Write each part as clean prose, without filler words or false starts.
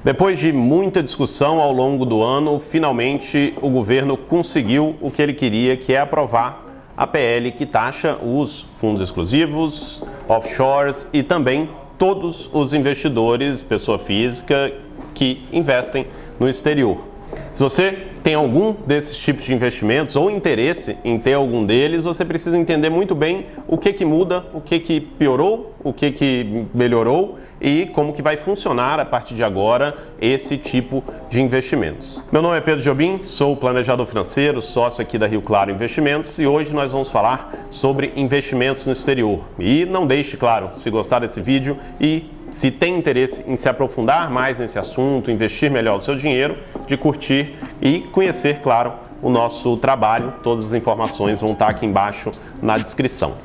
Depois de muita discussão ao longo do ano, finalmente o governo conseguiu o que ele queria, que é aprovar a PL que taxa os fundos exclusivos, offshores e também todos os investidores, pessoa física, que investem no exterior. Se você tem algum desses tipos de investimentos ou interesse em ter algum deles, você precisa entender muito bem o que muda, o que piorou, o que melhorou e como que vai funcionar a partir de agora esse tipo de investimentos. Meu nome é Pedro Jobim, sou planejador financeiro, sócio aqui da Rio Claro Investimentos e hoje nós vamos falar sobre investimentos no exterior. E não deixe, claro, se gostar desse vídeo e se tem interesse em se aprofundar mais nesse assunto, investir melhor o seu dinheiro, de curtir e conhecer, claro, o nosso trabalho. Todas as informações vão estar aqui embaixo na descrição.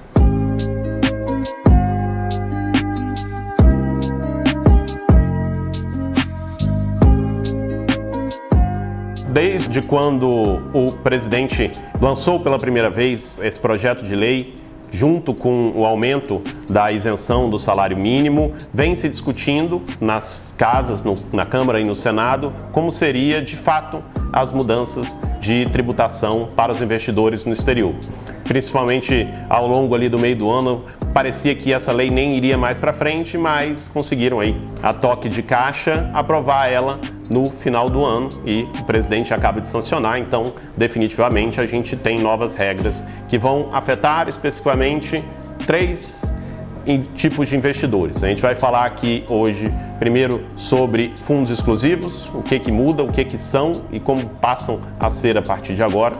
Desde quando o presidente lançou pela primeira vez esse projeto de lei, junto com o aumento da isenção do salário mínimo, vem se discutindo nas casas, na Câmara e no Senado, como seria de fato as mudanças de tributação para os investidores no exterior. Principalmente ao longo ali do meio do ano, parecia que essa lei nem iria mais para frente, mas conseguiram aí, a toque de caixa, aprovar ela no final do ano e o presidente acaba de sancionar, então definitivamente a gente tem novas regras que vão afetar especificamente 3 tipos de investidores. A gente vai falar aqui hoje primeiro sobre fundos exclusivos, o que muda, o que são e como passam a ser a partir de agora.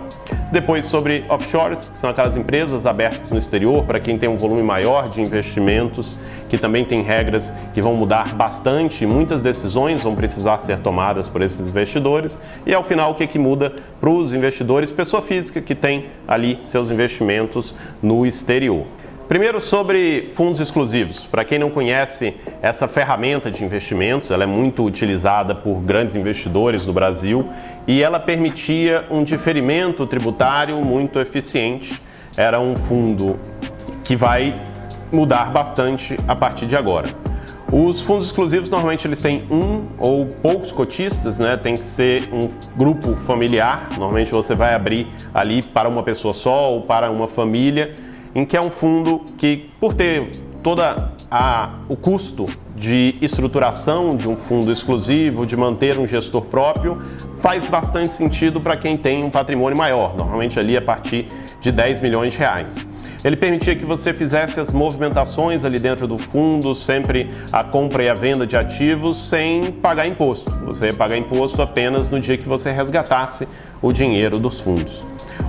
Depois sobre offshores, que são aquelas empresas abertas no exterior para quem tem um volume maior de investimentos, que também tem regras que vão mudar bastante, muitas decisões vão precisar ser tomadas por esses investidores. E ao final o que muda para os investidores, pessoa física que tem ali seus investimentos no exterior. Primeiro sobre fundos exclusivos. Para quem não conhece essa ferramenta de investimentos, ela é muito utilizada por grandes investidores no Brasil e ela permitia um diferimento tributário muito eficiente. Era um fundo que vai mudar bastante a partir de agora. Os fundos exclusivos normalmente eles têm um ou poucos cotistas, né? Tem que ser um grupo familiar. Normalmente você vai abrir ali para uma pessoa só ou para uma família, em que é um fundo que, por ter o custo de estruturação de um fundo exclusivo, de manter um gestor próprio, faz bastante sentido para quem tem um patrimônio maior, normalmente ali a partir de 10 milhões de reais. Ele permitia que você fizesse as movimentações ali dentro do fundo, sempre a compra e a venda de ativos, sem pagar imposto. Você ia pagar imposto apenas no dia que você resgatasse o dinheiro dos fundos.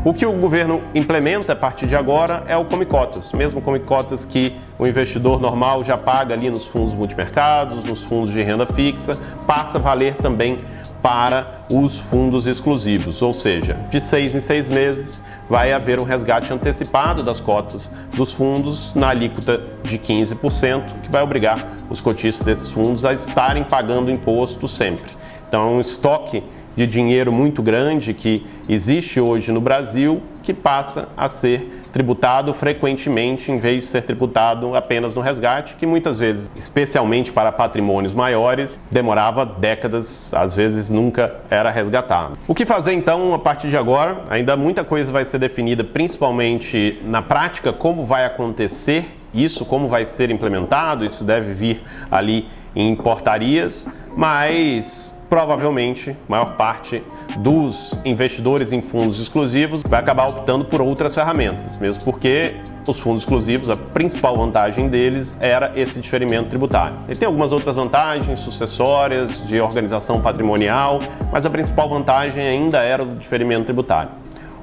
O que o governo implementa a partir de agora é o Come Cotas, mesmo Come Cotas que o investidor normal já paga ali nos fundos multimercados, nos fundos de renda fixa, passa a valer também para os fundos exclusivos, ou seja, de 6 em 6 meses vai haver um resgate antecipado das cotas dos fundos na alíquota de 15%, que vai obrigar os cotistas desses fundos a estarem pagando imposto sempre. Então é um estoque de dinheiro muito grande que existe hoje no Brasil, que passa a ser tributado frequentemente, em vez de ser tributado apenas no resgate, que muitas vezes, especialmente para patrimônios maiores, demorava décadas, às vezes nunca era resgatado. O que fazer então a partir de agora? Ainda muita coisa vai ser definida, principalmente na prática, como vai acontecer isso, como vai ser implementado, isso deve vir ali em portarias, mas provavelmente, a maior parte dos investidores em fundos exclusivos vai acabar optando por outras ferramentas, mesmo porque os fundos exclusivos, a principal vantagem deles era esse diferimento tributário. Ele tem algumas outras vantagens sucessórias, de organização patrimonial, mas a principal vantagem ainda era o diferimento tributário.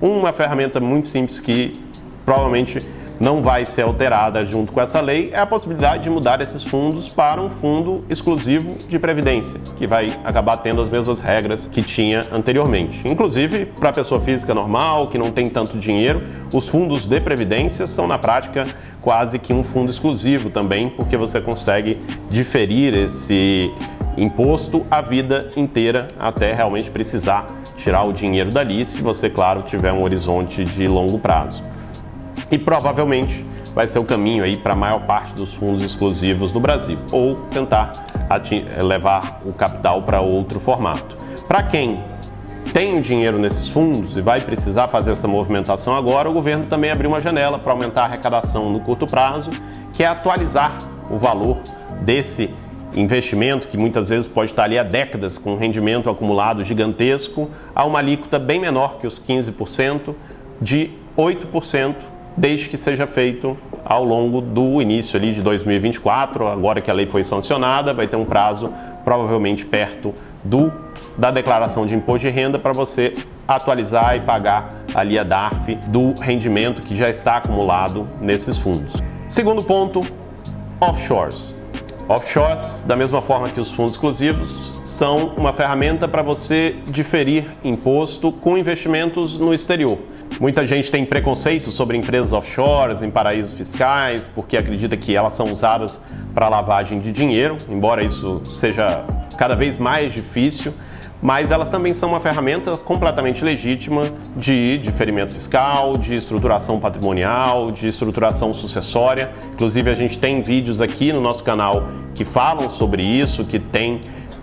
Uma ferramenta muito simples que provavelmente não vai ser alterada junto com essa lei é a possibilidade de mudar esses fundos para um fundo exclusivo de previdência, que vai acabar tendo as mesmas regras que tinha anteriormente. Inclusive, para a pessoa física normal, que não tem tanto dinheiro, os fundos de previdência são, na prática, quase que um fundo exclusivo também, porque você consegue diferir esse imposto a vida inteira até realmente precisar tirar o dinheiro dali, se você, claro, tiver um horizonte de longo prazo. E provavelmente vai ser o caminho aí para a maior parte dos fundos exclusivos do Brasil, ou tentar levar o capital para outro formato. Para quem tem o dinheiro nesses fundos e vai precisar fazer essa movimentação agora, o governo também abriu uma janela para aumentar a arrecadação no curto prazo, que é atualizar o valor desse investimento, que muitas vezes pode estar ali há décadas com um rendimento acumulado gigantesco, a uma alíquota bem menor que os 15%, de 8%, desde que seja feito ao longo do início ali de 2024, agora que a lei foi sancionada, vai ter um prazo provavelmente perto da declaração de imposto de renda para você atualizar e pagar ali a DARF do rendimento que já está acumulado nesses fundos. Segundo ponto, offshores. Offshores, da mesma forma que os fundos exclusivos, são uma ferramenta para você diferir imposto com investimentos no exterior. Muita gente tem preconceito sobre empresas offshores em paraísos fiscais, porque acredita que elas são usadas para lavagem de dinheiro, embora isso seja cada vez mais difícil, mas elas também são uma ferramenta completamente legítima de diferimento fiscal, de estruturação patrimonial, de estruturação sucessória. Inclusive, a gente tem vídeos aqui no nosso canal que falam sobre isso, que tem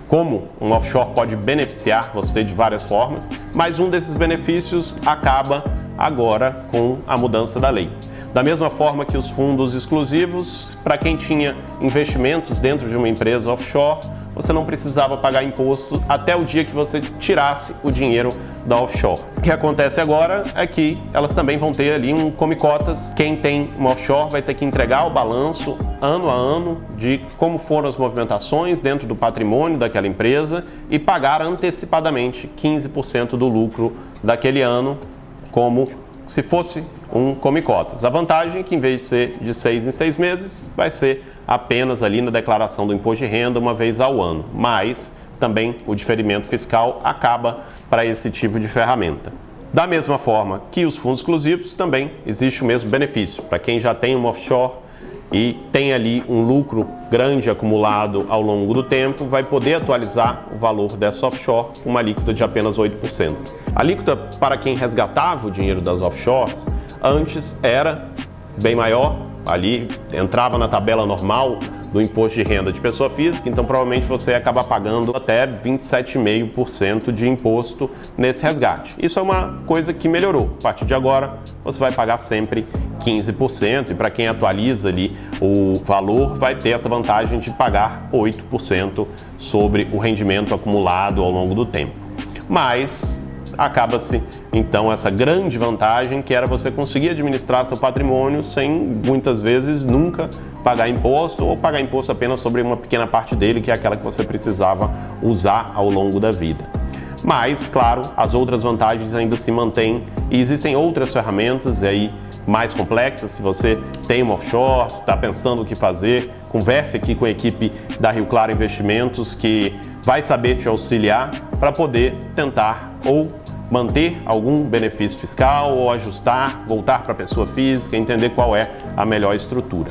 como um offshore pode beneficiar você de várias formas, mas um desses benefícios acaba agora com a mudança da lei. Da mesma forma que os fundos exclusivos, para quem tinha investimentos dentro de uma empresa offshore, você não precisava pagar imposto até o dia que você tirasse o dinheiro da offshore. O que acontece agora é que elas também vão ter ali um come-cotas. Quem tem uma offshore vai ter que entregar o balanço ano a ano de como foram as movimentações dentro do patrimônio daquela empresa e pagar antecipadamente 15% do lucro daquele ano, como se fosse um come-cotas. A vantagem é que, em vez de ser de 6 em 6 meses, vai ser apenas ali na declaração do imposto de renda uma vez ao ano. Mas também o diferimento fiscal acaba para esse tipo de ferramenta. Da mesma forma que os fundos exclusivos, também existe o mesmo benefício. Para quem já tem uma offshore e tem ali um lucro grande acumulado ao longo do tempo, vai poder atualizar o valor dessa offshore com uma alíquota de apenas 8%. A alíquota para quem resgatava o dinheiro das offshores antes era bem maior, ali entrava na tabela normal do imposto de renda de pessoa física, então provavelmente você ia acabar pagando até 27,5% de imposto nesse resgate. Isso é uma coisa que melhorou. A partir de agora, você vai pagar sempre 15% e para quem atualiza ali o valor, vai ter essa vantagem de pagar 8% sobre o rendimento acumulado ao longo do tempo. Mas acaba-se então essa grande vantagem que era você conseguir administrar seu patrimônio sem muitas vezes nunca pagar imposto ou pagar imposto apenas sobre uma pequena parte dele, que é aquela que você precisava usar ao longo da vida. Mas, claro, as outras vantagens ainda se mantêm e existem outras ferramentas aí mais complexas. Se você tem uma offshore, está pensando o que fazer, converse aqui com a equipe da Rio Claro Investimentos, que vai saber te auxiliar para poder tentar ou manter algum benefício fiscal ou ajustar, voltar para a pessoa física, entender qual é a melhor estrutura.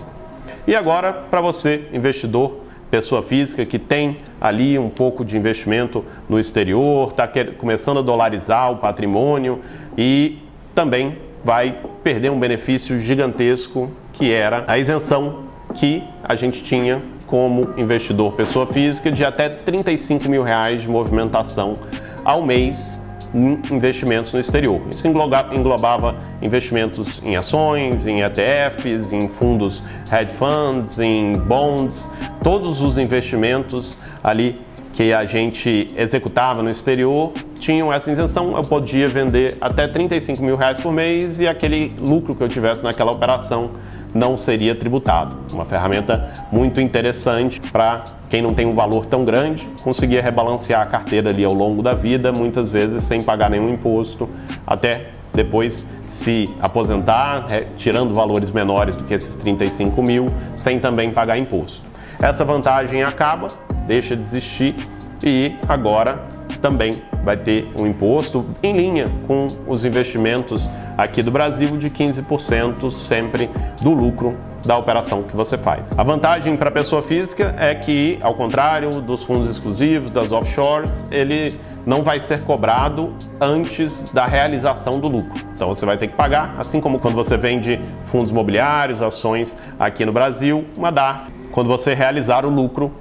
E agora, para você, investidor, pessoa física que tem ali um pouco de investimento no exterior, está começando a dolarizar o patrimônio e também vai perder um benefício gigantesco que era a isenção que a gente tinha como investidor pessoa física de até R$35 mil de movimentação ao mês em investimentos no exterior. Isso englobava investimentos em ações, em ETFs, em fundos hedge funds, em bonds, todos os investimentos ali que a gente executava no exterior tinham essa isenção. Eu podia vender até R$35 mil por mês e aquele lucro que eu tivesse naquela operação não seria tributado. Uma ferramenta muito interessante para quem não tem um valor tão grande, conseguir rebalancear a carteira ali ao longo da vida, muitas vezes sem pagar nenhum imposto, até depois se aposentar, tirando valores menores do que esses 35 mil, sem também pagar imposto. Essa vantagem acaba, deixa de existir e agora também vai ter um imposto em linha com os investimentos aqui do Brasil de 15% sempre do lucro da operação que você faz. A vantagem para a pessoa física é que, ao contrário dos fundos exclusivos, das offshores, ele não vai ser cobrado antes da realização do lucro. Então você vai ter que pagar, assim como quando você vende fundos imobiliários, ações aqui no Brasil, uma DARF quando você realizar o lucro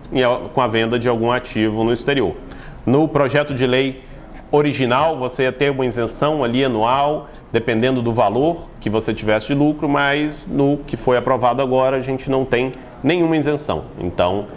com a venda de algum ativo no exterior. No projeto de lei original, você ia ter uma isenção ali anual, dependendo do valor que você tivesse de lucro, mas no que foi aprovado agora, a gente não tem nenhuma isenção. Então,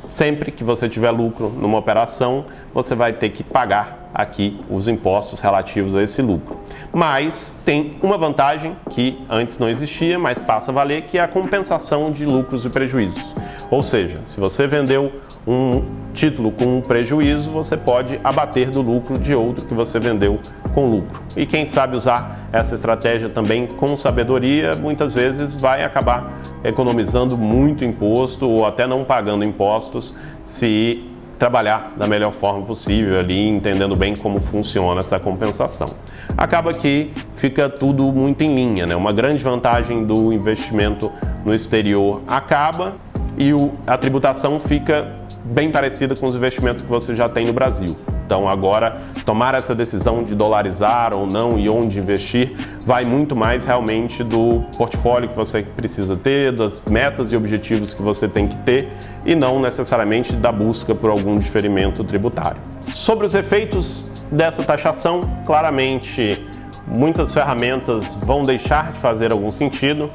sempre que você tiver lucro numa operação, você vai ter que pagar aqui os impostos relativos a esse lucro. Mas tem uma vantagem que antes não existia, mas passa a valer, que é a compensação de lucros e prejuízos. Ou seja, se você vendeu um título com um prejuízo, você pode abater do lucro de outro que você vendeu com lucro. E quem sabe usar essa estratégia também com sabedoria, muitas vezes vai acabar economizando muito imposto ou até não pagando impostos se trabalhar da melhor forma possível ali, entendendo bem como funciona essa compensação. Acaba que fica tudo muito em linha, né? Uma grande vantagem do investimento no exterior acaba e a tributação fica bem parecida com os investimentos que você já tem no Brasil. Então agora, tomar essa decisão de dolarizar ou não e onde investir vai muito mais realmente do portfólio que você precisa ter, das metas e objetivos que você tem que ter e não necessariamente da busca por algum diferimento tributário. Sobre os efeitos dessa taxação, claramente muitas ferramentas vão deixar de fazer algum sentido.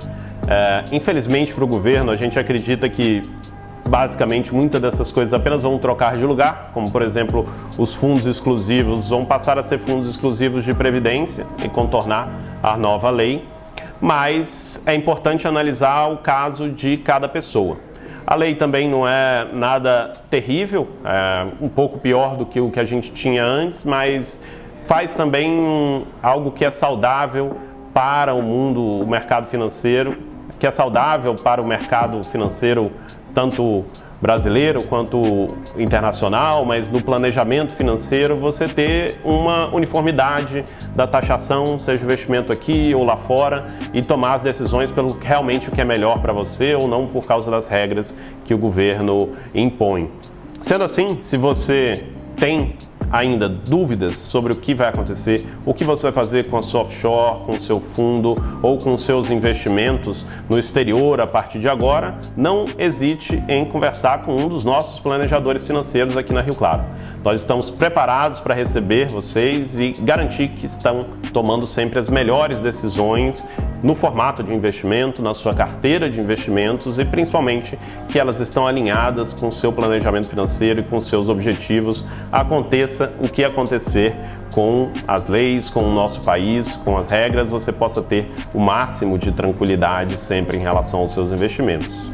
Infelizmente para o governo, a gente acredita que basicamente muitas dessas coisas apenas vão trocar de lugar, como por exemplo os fundos exclusivos vão passar a ser fundos exclusivos de previdência e contornar a nova lei, mas é importante analisar o caso de cada pessoa. A lei também não é nada terrível, é um pouco pior do que o que a gente tinha antes, mas faz também algo que é saudável para o mundo, o mercado financeiro, que é saudável para o mercado financeiro tanto brasileiro quanto internacional, mas no planejamento financeiro você ter uma uniformidade da taxação, seja investimento aqui ou lá fora, e tomar as decisões pelo realmente o que é melhor para você ou não por causa das regras que o governo impõe. Sendo assim, se você tem ainda dúvidas sobre o que vai acontecer, o que você vai fazer com a sua offshore, com o seu fundo ou com os seus investimentos no exterior a partir de agora, não hesite em conversar com um dos nossos planejadores financeiros aqui na Rio Claro. Nós estamos preparados para receber vocês e garantir que estão tomando sempre as melhores decisões no formato de investimento, na sua carteira de investimentos e principalmente que elas estão alinhadas com o seu planejamento financeiro e com os seus objetivos, aconteça o que acontecer com as leis, com o nosso país, com as regras, você possa ter o máximo de tranquilidade sempre em relação aos seus investimentos.